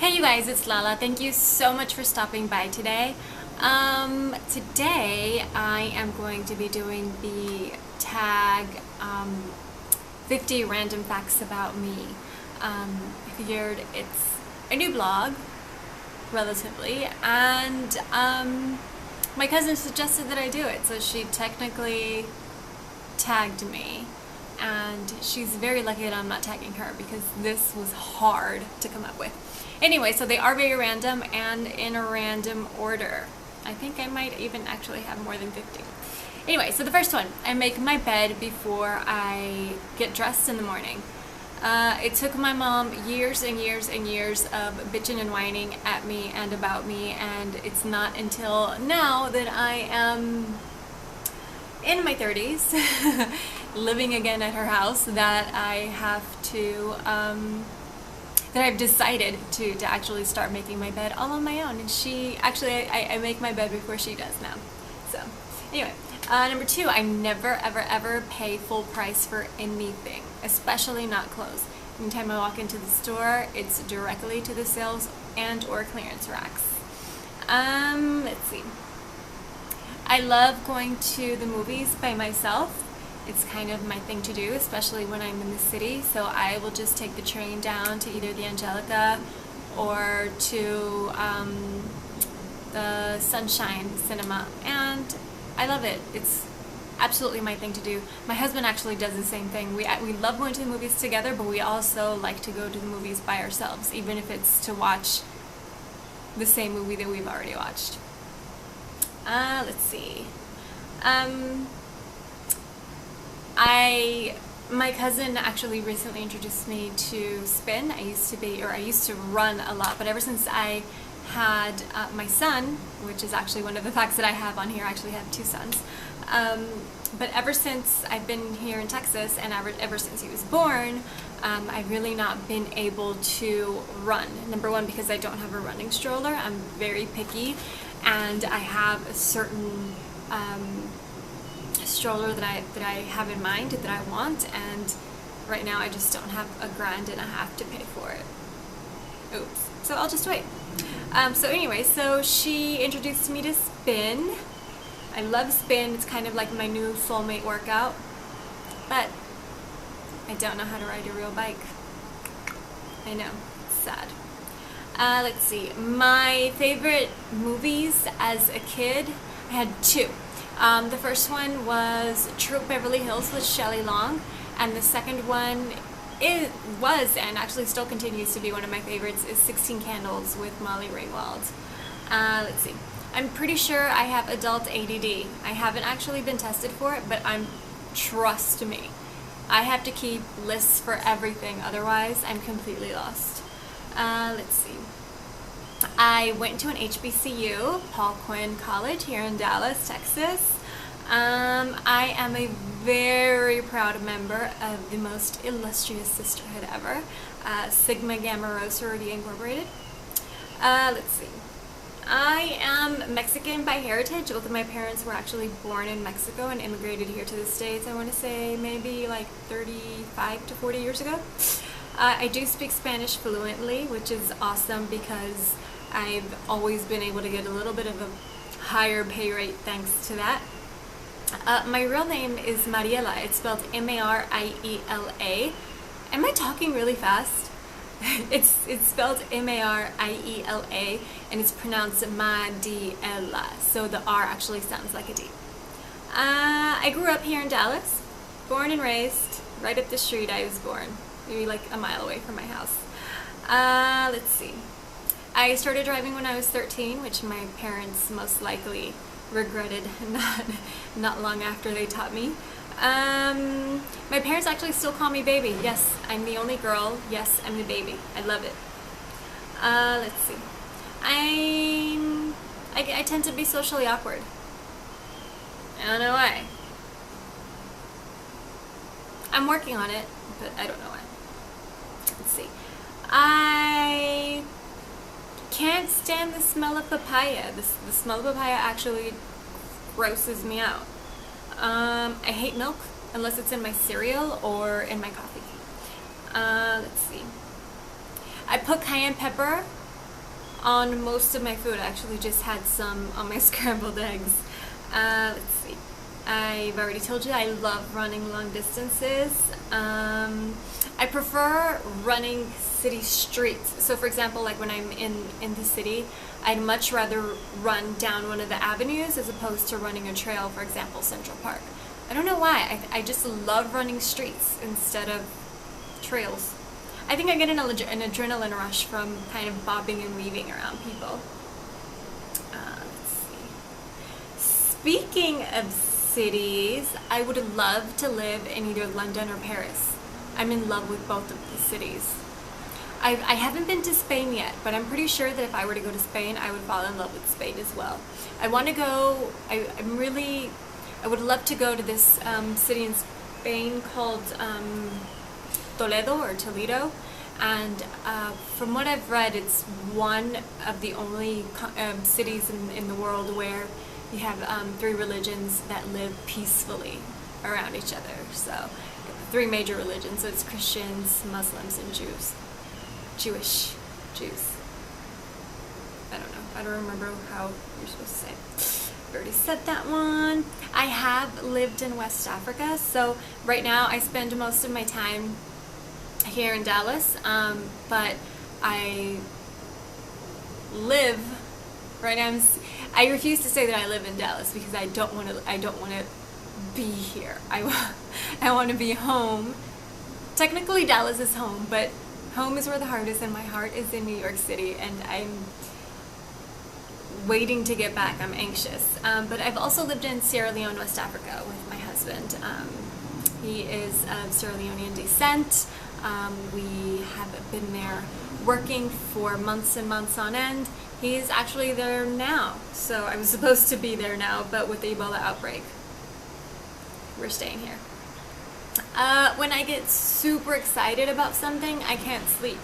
Hey you guys, it's Lala. Thank you so much for stopping by today. Today I am going to be doing the tag 50 random facts about me. I figured it's a new blog, relatively, and my cousin suggested that I do it, so she technically tagged me. And she's very lucky that I'm not tagging her because this was hard to come up with. Anyway, so they are very random and in a random order. I think I might even actually have more than 50. Anyway, so the first one, I make my bed before I get dressed in the morning. It took my mom years and years and years of bitching and whining at me and about me, and it's not until now that I am in my 30s, living again at her house, that I have to, that I've decided to actually start making my bed all on my own. And she, actually, I make my bed before she does now. So, anyway, number two, I never, ever, ever pay full price for anything, especially not clothes. Anytime I walk into the store, it's directly to the sales and or clearance racks. Let's see. I love going to the movies by myself. It's kind of my thing to do, especially when I'm in the city. So I will just take the train down to either the Angelica or to the Sunshine Cinema, and I love it. It's absolutely my thing to do. My husband actually does the same thing. We love going to the movies together, but we also like to go to the movies by ourselves, even if it's to watch the same movie that we've already watched. Let's see. My cousin actually recently introduced me to spin. I used to run a lot, but ever since I had my son, which is actually one of the facts that I have on here, I actually have two sons. But ever since I've been here in Texas, and ever since he was born, I've really not been able to run. Number one, because I don't have a running stroller. I'm very picky, and I have a certain stroller that I have in mind that I want, and right now I just don't have $1.50 to pay for it. Oops. So I'll just wait. So anyway, so she introduced me to spin. I love spin. It's kind of like my new soulmate workout, but I don't know how to ride a real bike. I know, it's sad. Let's see, my favorite movies as a kid, I had two. The first one was Troop Beverly Hills with Shelley Long, and the second one was and actually still continues to be one of my favorites is 16 Candles with Molly Ringwald. Let's see, I'm pretty sure I have adult ADD. I haven't actually been tested for it, but trust me, I have to keep lists for everything, otherwise I'm completely lost. Let's see. I went to an HBCU, Paul Quinn College, here in Dallas, Texas. I am a very proud member of the most illustrious sisterhood ever, Sigma Gamma Rho Sorority Incorporated. Let's see. I am Mexican by heritage. Both of my parents were actually born in Mexico and immigrated here to the States, I want to say maybe like 35 to 40 years ago. I do speak Spanish fluently, which is awesome because I've always been able to get a little bit of a higher pay rate thanks to that. My real name is Mariela. It's spelled M-A-R-I-E-L-A. Am I talking really fast? It's spelled M-A-R-I-E-L-A, and it's pronounced Madiela, so the R actually sounds like a D. I grew up here in Dallas, born and raised, right up the street I was born, maybe like a mile away from my house. Let's see. I started driving when I was 13, which my parents most likely regretted not long after they taught me. My parents actually still call me baby. Yes, I'm the only girl. Yes, I'm the baby. I love it. Let's see. I tend to be socially awkward. I don't know why. I'm working on it, but I don't know why. Let's see. I can't stand the smell of papaya. The smell of papaya actually grosses me out. I hate milk unless it's in my cereal or in my coffee. Let's see. I put cayenne pepper on most of my food. I actually just had some on my scrambled eggs. Let's see. I've already told you I love running long distances. I prefer running city streets. So for example, like when I'm in the city, I'd much rather run down one of the avenues as opposed to running a trail, for example, Central Park. I don't know why. I just love running streets instead of trails. I think I get an adrenaline rush from kind of bobbing and weaving around people. Let's see. Speaking of cities, I would love to live in either London or Paris. I'm in love with both of the cities. I haven't been to Spain yet, but I'm pretty sure that if I were to go to Spain, I would fall in love with Spain as well. I want to go, I would love to go to this city in Spain called Toledo, and from what I've read, it's one of the only cities in the world where you have 3 religions that live peacefully around each other. So 3 major religions, so it's Christians, Muslims, and Jews. Jews. I don't know. I don't remember how you're supposed to say it. I already said that one. I have lived in West Africa, so right now I spend most of my time here in Dallas, but I live right now. I refuse to say that I live in Dallas because I don't want to be here. I want to be home. Technically, Dallas is home, but home is where the heart is, and my heart is in New York City, and I'm waiting to get back. I'm anxious. But I've also lived in Sierra Leone, West Africa with my husband. He is of Sierra Leonean descent. We have been there working for months and months on end. He's actually there now. So I was supposed to be there now, but with the Ebola outbreak, we're staying here. When I get super excited about something, I can't sleep.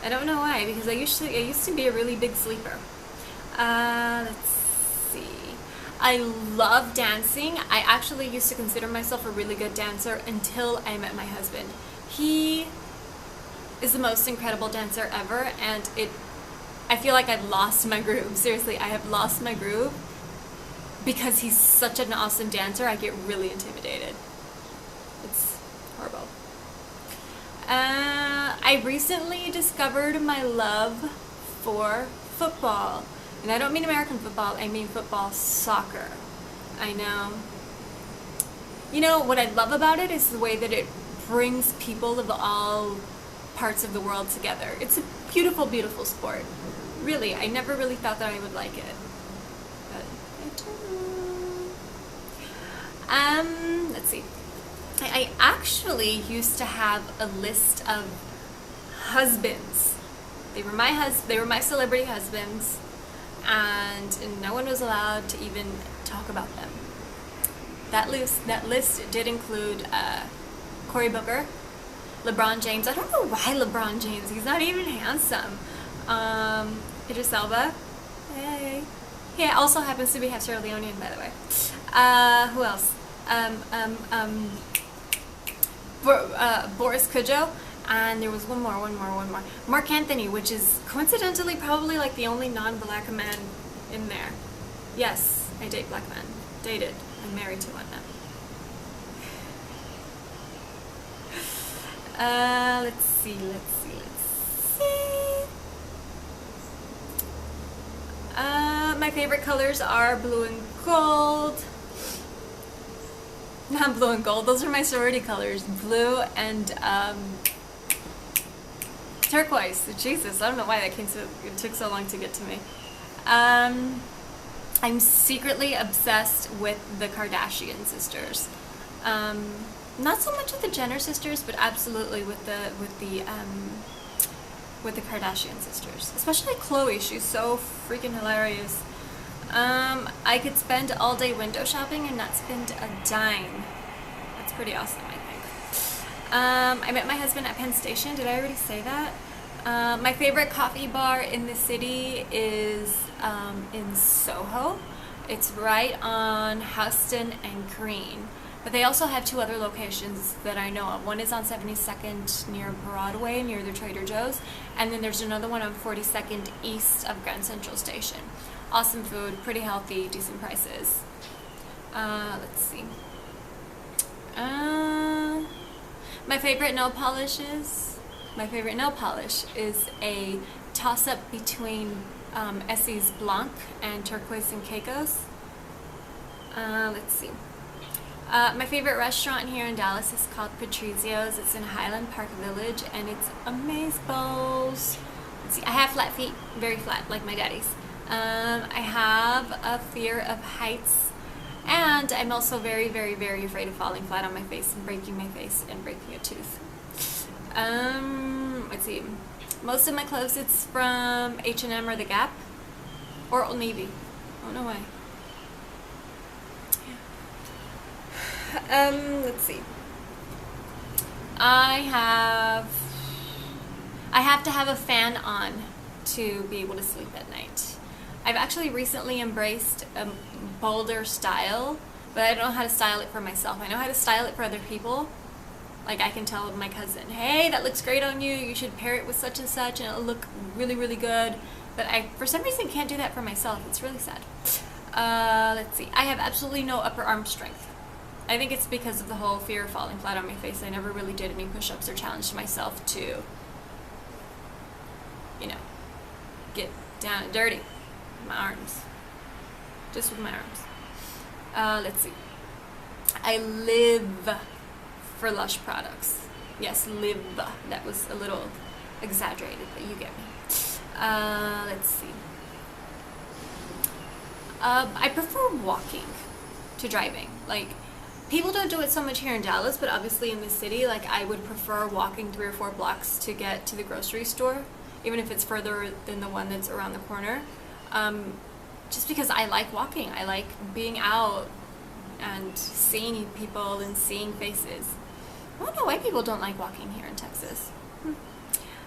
I don't know why, because I used to be a really big sleeper. Let's see. I love dancing. I actually used to consider myself a really good dancer until I met my husband. He is the most incredible dancer ever, and I feel like I've lost my groove. Seriously, I have lost my groove because he's such an awesome dancer. I get really intimidated. It's horrible. I recently discovered my love for football. And I don't mean American football, I mean football soccer. I know. You know, what I love about it is the way that it brings people of all parts of the world together. It's a beautiful, beautiful sport. Really, I never really thought that I would like it. But I do. Let's see. I actually used to have a list of husbands. They were my celebrity husbands, and no one was allowed to even talk about them. That list did include Cory Booker, LeBron James. I don't know why LeBron James. He's not even handsome. Idris Elba. Hey. He also happens to be half Sierra Leonean, by the way. Who else? Boris Cujo. And there was one more. Mark Anthony, which is coincidentally probably like the only non-black man in there. Yes, I date black men. Dated. I'm married to one now. Let's see. My favorite colors are blue and gold. Not blue and gold. Those are my sorority colors. Blue and turquoise. Jesus, I don't know why it took so long to get to me. I'm secretly obsessed with the Kardashian sisters. Not so much with the Jenner sisters, but absolutely with the Kardashian sisters. Especially Khloe. She's so freaking hilarious. I could spend all day window shopping and not spend a dime. That's pretty awesome, I think. I met my husband at Penn Station. Did I already say that? My favorite coffee bar in the city is in Soho. It's right on Houston and Green. But they also have 2 other locations that I know of. One is on 72nd near Broadway, near the Trader Joe's, and then there's another one on 42nd east of Grand Central Station. Awesome food, pretty healthy, decent prices. Let's see. My favorite nail polish is a toss-up between Essie's Blanc and Turquoise and Caicos. Let's see. My favorite restaurant here in Dallas is called Patrizio's. It's in Highland Park Village, and it's amazeballs. Let's see. I have flat feet, very flat, like my daddy's. I have a fear of heights, and I'm also very, very, very afraid of falling flat on my face and breaking my face and breaking a tooth. Let's see. Most of my clothes, it's from H&M or The Gap or Old Navy. I don't know why. Let's see. I have to have a fan on to be able to sleep at night. I've actually recently embraced a bolder style, but I don't know how to style it for myself. I know how to style it for other people. Like, I can tell my cousin, hey, that looks great on you, you should pair it with such and such and it'll look really, really good. But I, for some reason, can't do that for myself. It's really sad. Let's see. I have absolutely no upper arm strength. I think it's because of the whole fear of falling flat on my face. I never really did any push-ups or challenged myself to, you know, get down and dirty with my arms. Just with my arms. Let's see. I live for Lush products. Yes, live. That was a little exaggerated, but you get me. Let's see. I prefer walking to driving. Like, people don't do it so much here in Dallas, but obviously in the city, like, I would prefer walking 3 or 4 blocks to get to the grocery store, even if it's further than the one that's around the corner. Just because I like walking. I like being out and seeing people and seeing faces. I don't know why people don't like walking here in Texas.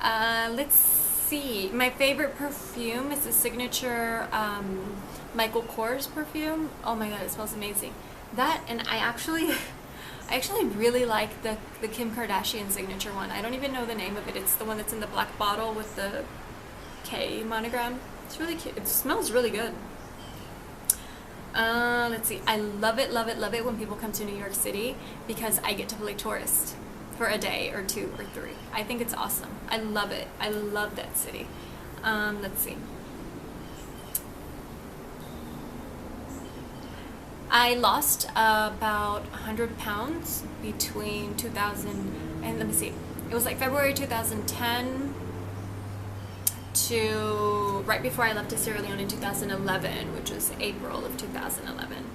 Let's see. My favorite perfume is the signature Michael Kors perfume. Oh my god, it smells amazing. That, and I actually really like the Kim Kardashian signature one. I don't even know the name of it. It's the one that's in the black bottle with the K monogram. It's really cute. It smells really good. Let's see. I love it, love it, love it when people come to New York City because I get to play tourist for a day or 2 or 3. I think it's awesome. I love it. I love that city. Let's see. I lost about 100 pounds between 2000 and, let me see, it was like February 2010 to right before I left to Sierra Leone in 2011, which was April of 2011.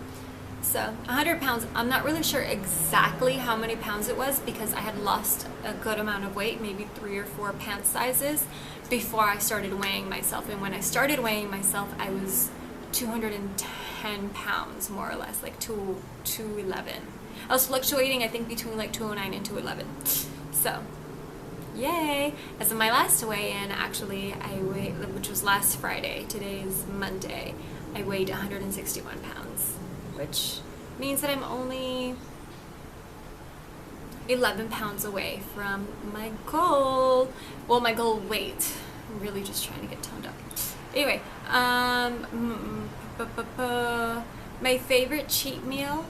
So 100 pounds, I'm not really sure exactly how many pounds it was because I had lost a good amount of weight, maybe 3 or 4 pant sizes before I started weighing myself. And when I started weighing myself, I was 210 pounds, more or less, like 211. I was fluctuating, I think, between like 209 and 211. So, yay! As of my last weigh-in, actually, I weighed, which was last Friday, today is Monday, I weighed 161 pounds, which means that I'm only 11 pounds away from my goal. Well, my goal weight. I'm really just trying to get toned up. Anyway, my favorite cheat meal.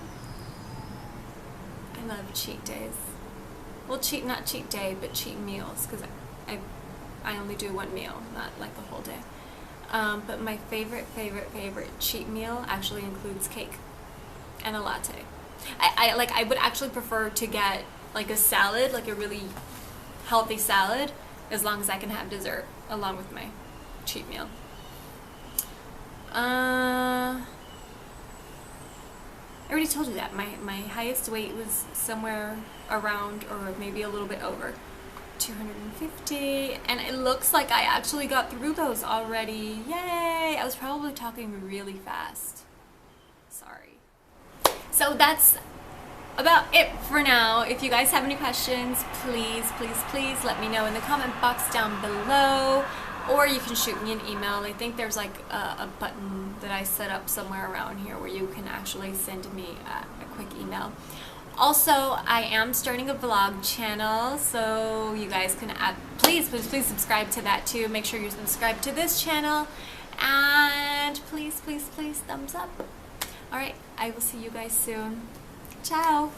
I love cheat days. Well, not cheat day, but cheat meals, because I only do 1 meal, not like the whole day. But my favorite cheat meal actually includes cake and a latte. I would actually prefer to get like a salad, like a really healthy salad, as long as I can have dessert along with my cheat meal. I already told you that my highest weight was somewhere around, or maybe a little bit over, 250, and it looks like I actually got through those already. Yay! I was probably talking really fast. Sorry. So that's about it for now. If you guys have any questions, please let me know in the comment box down below, or you can shoot me an email. I think there's like a button that I set up somewhere around here where you can actually send me a quick email. Also, I am starting a vlog channel, so you guys can please subscribe to that too. Make sure you subscribe to this channel, and please thumbs up. Alright, I will see you guys soon. Ciao!